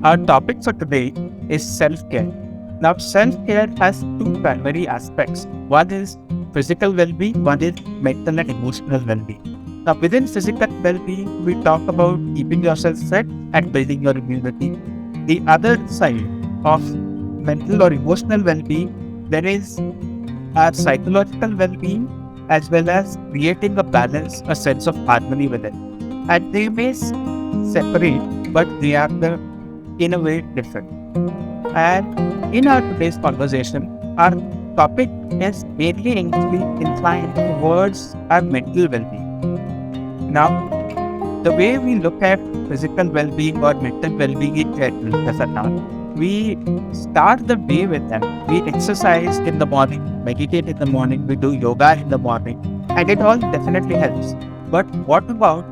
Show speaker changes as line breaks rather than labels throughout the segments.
Our topic for today is self-care. Now, self-care has two primary aspects. One is physical well-being, one is mental and emotional well-being. Now, within physical well-being, we talk about keeping yourself fit and building your immunity. The other side of mental or emotional well-being, there is our psychological well-being as well as creating a balance, a sense of harmony within. And they may separate, but they are in a way different. And in our today's conversation, our topic is mainly inclined towards our mental well-being. Now, the way we look at physical well-being or mental well-being in general as a term, we start the day with them. We exercise in the morning, meditate in the morning, we do yoga in the morning, and it all definitely helps. But what about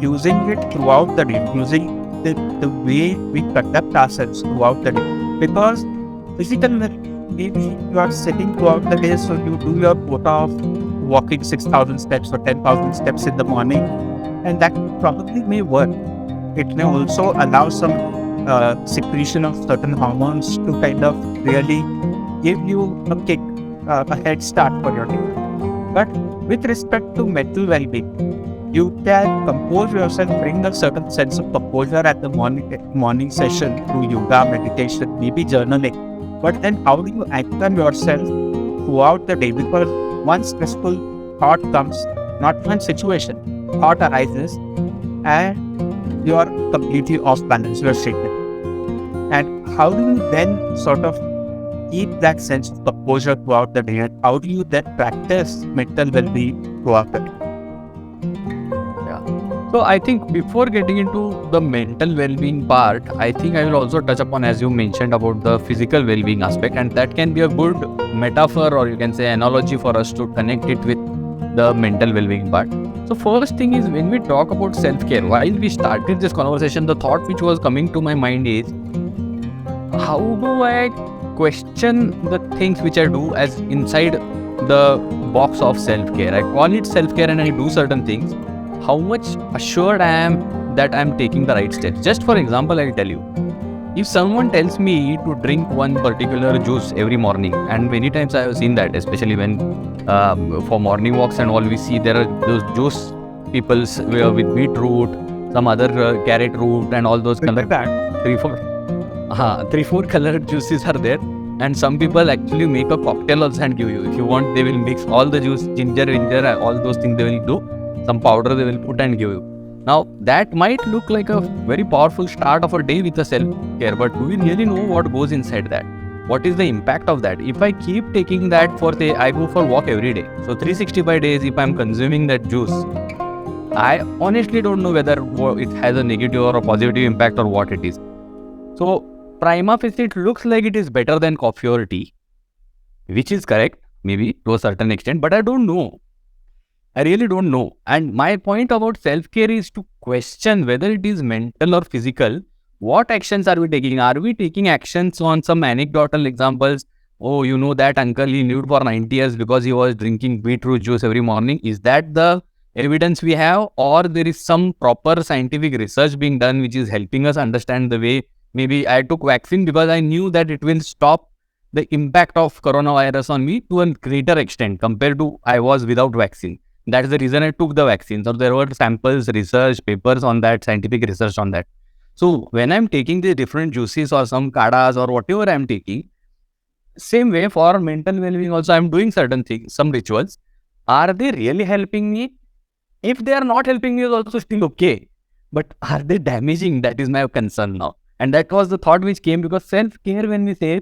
using it throughout the day, using the way we conduct ourselves throughout the day? Because physical, maybe you are sitting throughout the day, so you do your quota of walking 6,000 steps or 10,000 steps in the morning, and that probably may work. It may also allow some secretion of certain hormones to kind of really give you a kick, a head start for your day. But with respect to mental well-being, you can compose yourself, bring a certain sense of composure at the morning session through yoga, meditation, maybe journaling. But then how do you anchor yourself throughout the day? Because one stressful thought comes, not one situation, thought arises, and you are completely off balance, you are shaken. And how do you then sort of keep that sense of composure throughout the day? And how do you then practice mental well-being throughout the day?
So I think before getting into the mental well-being part, I think I will also touch upon, as you mentioned, about the physical well-being aspect, and that can be a good metaphor, or you can say analogy, for us to connect it with the mental well-being part. So first thing is, when we talk about self-care, while we started this conversation, the thought which was coming to my mind is, how do I question the things which I do as inside the box of self-care? I call it self-care and I do certain things. How much assured I am that I am taking the right steps? Just for example, I'll tell you. If someone tells me to drink one particular juice every morning, and many times I have seen that, especially when for morning walks and all, we see there are those juice people with beetroot, some other carrot root, and all those color, three, four colored juices are there. And some people actually make a cocktail also and give you. If you want, they will mix all the juice, ginger, all those things they will do. Some powder they will put and give you. Now, that might look like a very powerful start of a day with a self-care, but do we really know what goes inside that? What is the impact of that? If I keep taking that for, say, I go for walk every day. So 365 days, if I'm consuming that juice, I honestly don't know whether it has a negative or a positive impact or what it is. So, prima facie, it looks like it is better than coffee or tea, which is correct, maybe to a certain extent, but I don't know. I really don't know. And my point about self-care is to question whether it is mental or physical. What actions are we taking? Are we taking actions on some anecdotal examples? Oh, you know that uncle, he lived for 90 years because he was drinking beetroot juice every morning. Is that the evidence we have? Or there is some proper scientific research being done which is helping us understand the way? Maybe I took vaccine because I knew that it will stop the impact of coronavirus on me to a greater extent compared to I was without vaccine. That's the reason I took the vaccine. So there were samples, research, papers on that, scientific research on that. So when I'm taking the different juices or some kadas or whatever I'm taking, same way for mental well-being also, I'm doing certain things, some rituals. Are they really helping me? If they are not helping me, it's also still okay. But are they damaging? That is my concern now. And that was the thought which came, because self-care, when we say,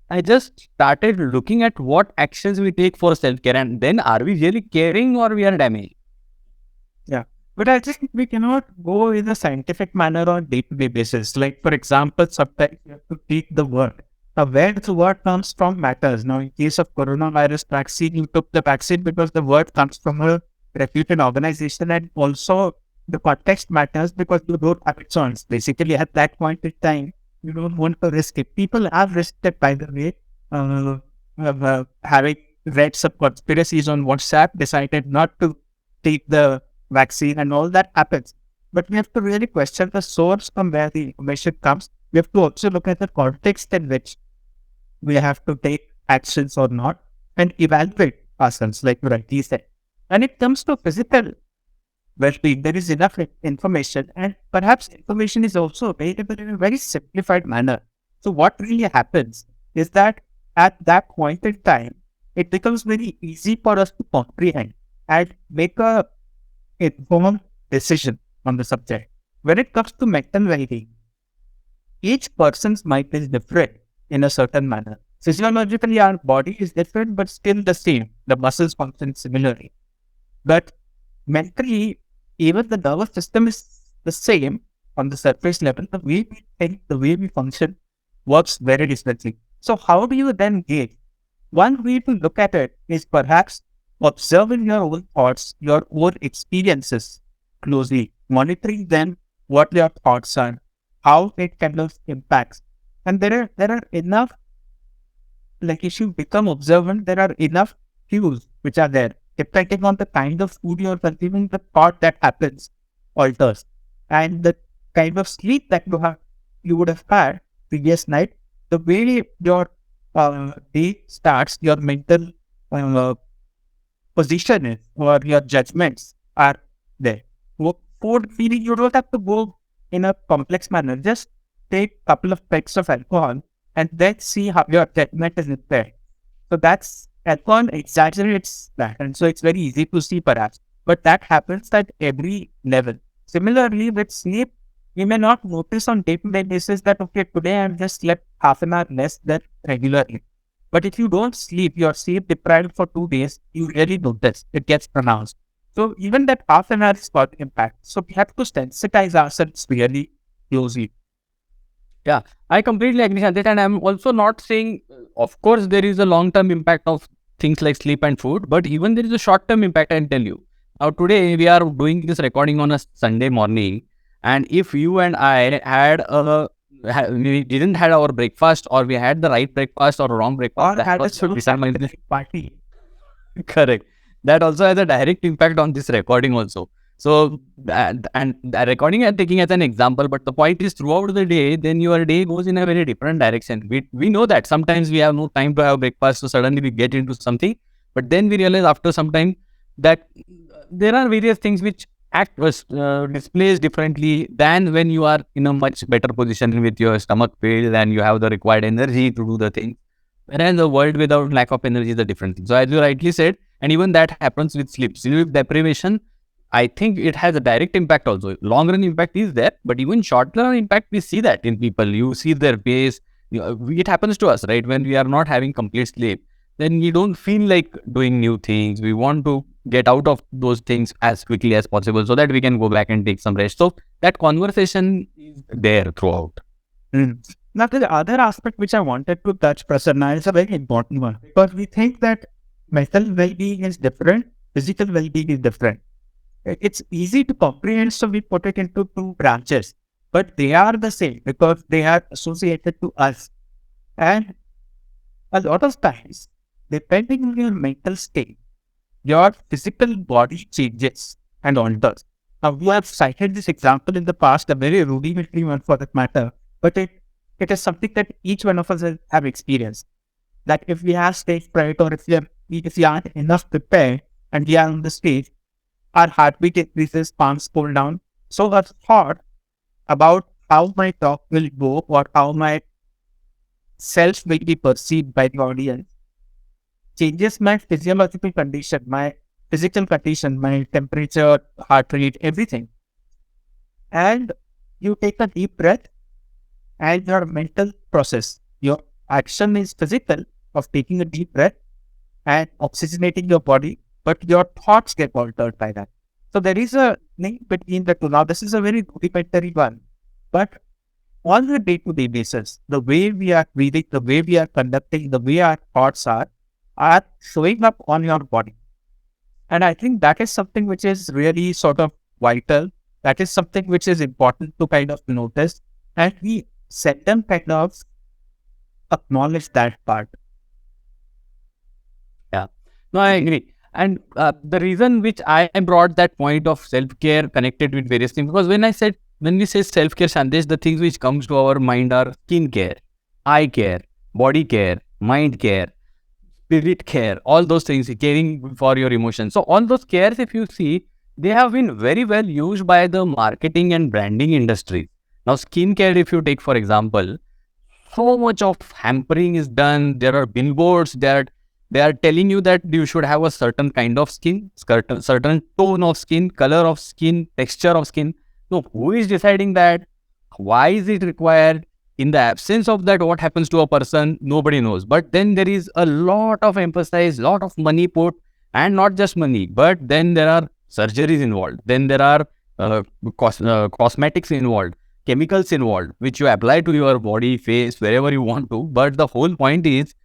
I just started looking at what actions we take for self-care, and then are we really caring or we are damaged?
Yeah. But I think we cannot go in a scientific manner on day-to-day basis. Like, for example, sometimes you have to take the word. Now, where the word comes from matters. Now, in case of coronavirus vaccine, you took the vaccine because the word comes from a reputed organization, and also the context matters because you don't have it on. Basically, at that point in time, you don't want to risk it. People have risked it, by the way. Having read some conspiracies on WhatsApp, decided not to take the vaccine, and all that happens. but we have to really question the source from where the information comes. We have to also look at the context in which we have to take actions or not and evaluate ourselves, like you rightly said. When it comes to physical well-being, there is enough information, and perhaps information is also available in a very simplified manner. So what really happens is that at that point in time, it becomes very easy for us to comprehend and make a informed decision on the subject. When it comes to mental well-being, each person's mind is different in a certain manner. Physiologically, our body is different, but still the same. The muscles function similarly. But mentally, even the nervous system is the same on the surface level. The way we think, the way we function works very differently. So, how do you then gauge? One way to look at it is perhaps observing your own thoughts, your own experiences closely, monitoring them, what your thoughts are, how it kind of impacts. And there are enough, like if you become observant, there are enough cues which are there. Depending on the kind of food you're consuming, the thought that happens alters. And the kind of sleep that you would have had previous night, the way your day starts, your mental uh, position is, or your judgments are there. Food feeding, you don't have to go in a complex manner. Just take a couple of pecks of alcohol and then see how your judgment is impaired. So that's alcohol exaggerates that, and so it's very easy to see perhaps. But that happens at every level. Similarly, with sleep, we may not notice on day-to-day basis that okay, today I've just slept half an hour less than regularly. But if you don't sleep, you're sleep deprived for 2 days, you really notice it gets pronounced. So even that half an hour is got impact. So we have to sensitize ourselves really closely.
Yeah, I completely agree on that. And I'm also not saying, of course, there is a long term impact of things like sleep and food, but even there is a short term impact, I can tell you. Now, today we are doing this recording on a Sunday morning. And if you and I we didn't had our breakfast, or we had the right breakfast or wrong breakfast,
Or
that
had a
was
sort
beside my
party.
correct. That also has a direct impact on this recording also. So, and the recording I'm taking as an example, but the point is throughout the day, then your day goes in a very different direction. We know that sometimes we have no time to have breakfast, so suddenly we get into something, but then we realize after some time that there are various things which act displays differently than when you are in a much better position with your stomach filled and you have the required energy to do the thing. Whereas the world without lack of energy is a different thing. So as you rightly said, and even that happens with sleep. Sleep deprivation, I think it has a direct impact also. Long run impact is there, but even short run impact, we see that in people. You see their pace. It happens to us, right? When we are not having complete sleep, then we don't feel like doing new things. We want to get out of those things as quickly as possible so that we can go back and take some rest. So that conversation is there throughout.
Mm. Now, the other aspect which I wanted to touch, Prasanna, is a very important one because we think that mental well-being is different, physical well-being is different. It's easy to comprehend, so we put it into two branches, but they are the same because they are associated to us. And a lot of times, depending on your mental state, your physical body changes and alters. Now, we have cited this example in the past, a very rudimentary one for that matter, but it is something that each one of us have experienced. That if we have stage fright or if we aren't enough prepared and we are on the stage, our heartbeat increases, palms pull down. So a thought about how my talk will go or how my self will be perceived by the audience changes my physiological condition, my physical condition, my temperature, heart rate, everything. And you take a deep breath and your mental process, your action is physical of taking a deep breath and oxygenating your body, but your thoughts get altered by that. So there is a link between the two. Now, this is a very rudimentary one, but on a day-to-day basis, the way we are breathing, the way we are conducting, the way our thoughts are showing up on your body. And I think that is something which is really sort of vital. That is something which is important to kind of notice. And we seldom kind of acknowledge that part.
Yeah. No, I agree. And the reason which I brought that point of self-care connected with various things, because when we say self-care, Sandesh, the things which comes to our mind are skin care, eye care, body care, mind care, spirit care, all those things, caring for your emotions. So all those cares, if you see, they have been very well used by the marketing and branding industry. Now, skincare, if you take for example, so much of hampering is done. There are billboards that they are telling you that you should have a certain kind of skin, certain tone of skin, color of skin, texture of skin. No, who is deciding that? Why is it required? In the absence of that, what happens to a person? Nobody knows. But then there is a lot of emphasis, lot of money put, and not just money, but then there are surgeries involved. Then there are cosmetics involved, chemicals involved, which you apply to your body, face, wherever you want to. But the whole point is,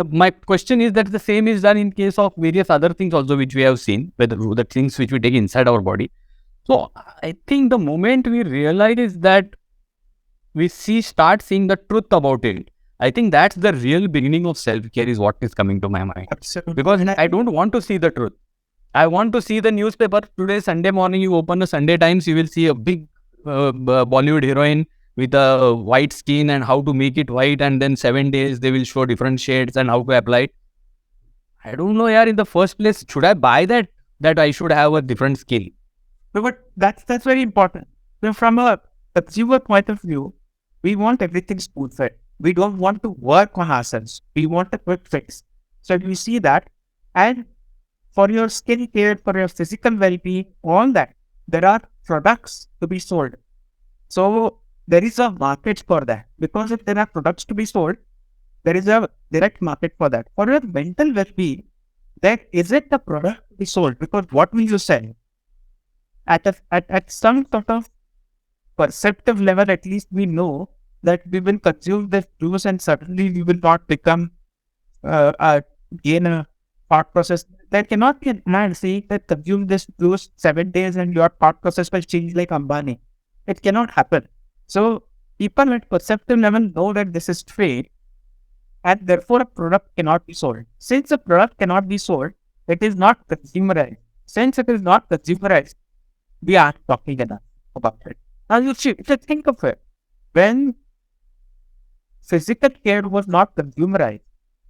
my question is that the same is done in case of various other things also, which we have seen, whether the things which we take inside our body. So I think the moment we realize that we start seeing the truth about it, I think that's the real beginning of self-care is what is coming to my mind.
Absolutely.
Because I don't want to see the truth. I want to see the newspaper. Today, Sunday morning, you open the Sunday Times, you will see a big Bollywood heroine with a white skin and how to make it white, and then 7 days they will show different shades and how to apply it. I don't know, in the first place, should I buy that I should have a different skin?
No, but that's very important. So from a consumer point of view, we want everything spoon fed. We don't want to work on ourselves. We want a quick fix. So we see that, and for your skin care, for your physical well-being, all that, there are products to be sold. So there is a market for that, because if there are products to be sold, there is a direct market for that. For your mental well-being, there isn't a product to be sold, because what will you sell? At some sort of perceptive level, at least we know that we will consume this juice and suddenly we will not become gain a thought process. There cannot be a man saying that consume this juice 7 days and your thought process will change like Ambani. It cannot happen. So people at perceptive level know that this is trade, and therefore a product cannot be sold. Since a product cannot be sold, it is not consumerized. Since it is not consumerized, we are talking enough about it. Now you should think of it. When physical care was not consumerized,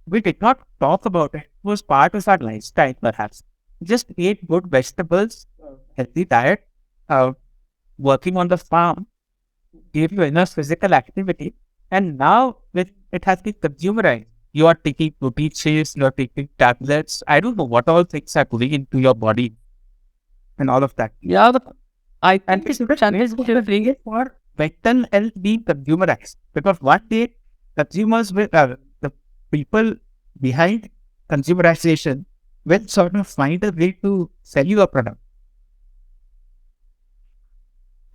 we did not talk about it. It was part of our lifestyle, perhaps. Just ate good vegetables, healthy diet, working on the farm gave you enough physical activity. And now when it has been consumerized, you are taking protein shakes, you are taking tablets. I don't know what all things are going into your body and all of that.
Yeah,
And it's doing it for mental health being consumerized. Because one day consumers will, the people behind consumerization will sort of find a way to sell you a product.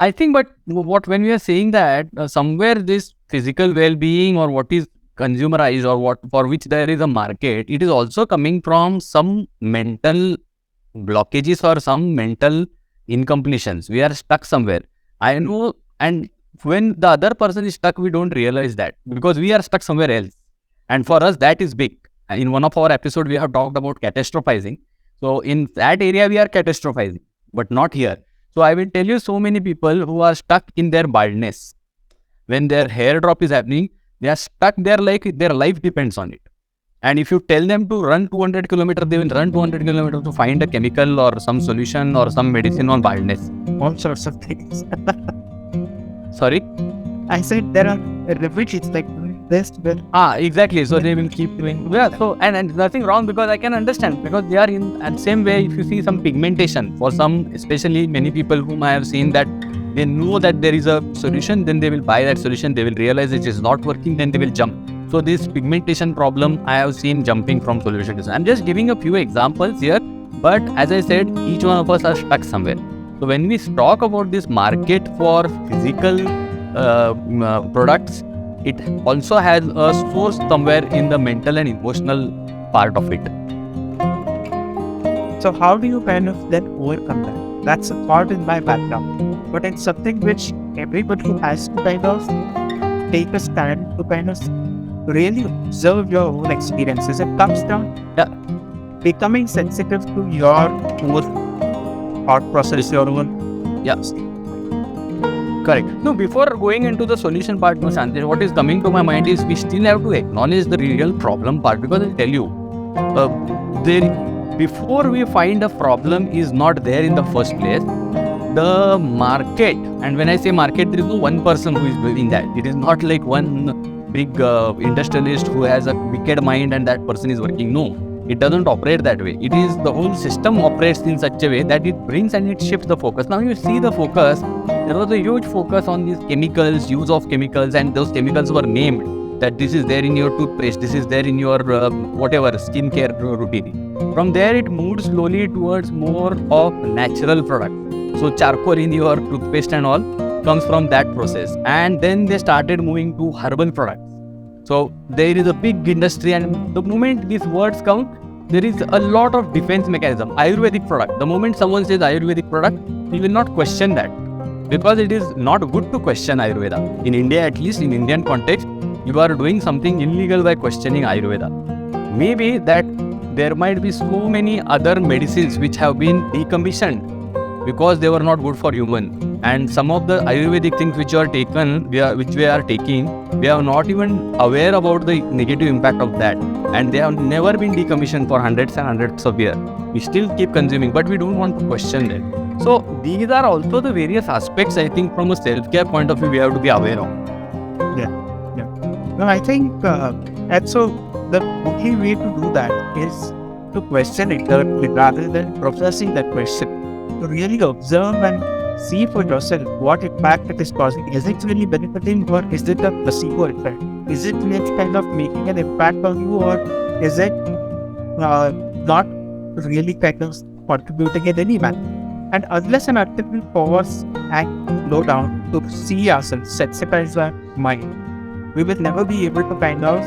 I think, but when we are saying that somewhere this physical well-being or what is consumerized or what for which there is a market, it is also coming from some mental blockages or some mental incompletions. We are stuck somewhere. I know, and when the other person is stuck, we don't realize that because we are stuck somewhere else. And for us, that is big. In one of our episodes, we have talked about catastrophizing. So in that area, we are catastrophizing, but not here. So I will tell you, so many people who are stuck in their baldness. When their hair drop is happening, they are stuck there like their life depends on it. And if you tell them to run 200 kilometers, they will run 200 kilometers to find a chemical or some solution or some medicine on baldness.
All sorts of things.
Sorry?
I said there are remedies like this.
Exactly. So they will keep doing. Yeah. So and nothing wrong because I can understand because they are in and same way. If you see some pigmentation for some, especially many people whom I have seen that they know that there is a solution, then they will buy that solution. They will realize it is not working, then they will jump. So this pigmentation problem I have seen jumping from solution to solution. I'm just giving a few examples here, but as I said, each one of us are stuck somewhere. So when we talk about this market for physical products, it also has a source somewhere in the mental and emotional part of it.
So how do you kind of then overcome that? That's a part in my background, but it's something which everybody has to kind of take a stand to kind of really observe your own experiences. It comes down.
Yeah.
becoming sensitive to your own thought process, your own.
Yeah. Correct. No, before going into the solution part, no, Sanjay, what is coming to my mind is we still have to acknowledge the real problem part, because I'll tell you, before we find a problem is not there in the first place, the market, and when I say market, there is no one person who is doing that. It is not like one big industrialist who has a wicked mind and that person is working. No, it doesn't operate that way. It is the whole system operates in such a way that it brings and it shifts the focus. Now you see the focus, there was a huge focus on these chemicals, use of chemicals, and those chemicals were named that this is there in your toothpaste, this is there in your whatever skincare routine. From there it moved slowly towards more of natural product. So charcoal in your toothpaste and all comes from that process, and then they started moving to herbal products. So there is a big industry, and the moment these words come, there is a lot of defense mechanism. Ayurvedic product. The moment someone says Ayurvedic product, you will not question that, because it is not good to question Ayurveda. In India, at least in Indian context, you are doing something illegal by questioning Ayurveda. Maybe that there might be so many other medicines which have been decommissioned because they were not good for human, and some of the Ayurvedic things which are taken, which we are taking, we are not even aware about the negative impact of that, and they have never been decommissioned for hundreds and hundreds of years. We still keep consuming, but we don't want to question them. So these are also the various aspects, I think, from a self-care point of view, we have to be aware of.
Yeah. No, I think, and so the only way to do that is to question it rather than processing that question. To really observe and see for yourself what impact it is causing. Is it really benefiting, or is it a placebo effect? Is it really kind of making an impact on you, or is it not really kind of contributing in any manner? And unless and until we pause and slow down to see ourselves, sensitize our mind, we will never be able to kind of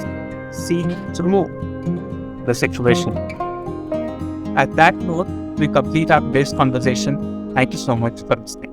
see through the situation. At that note, we complete our base conversation. Thank you so much for listening.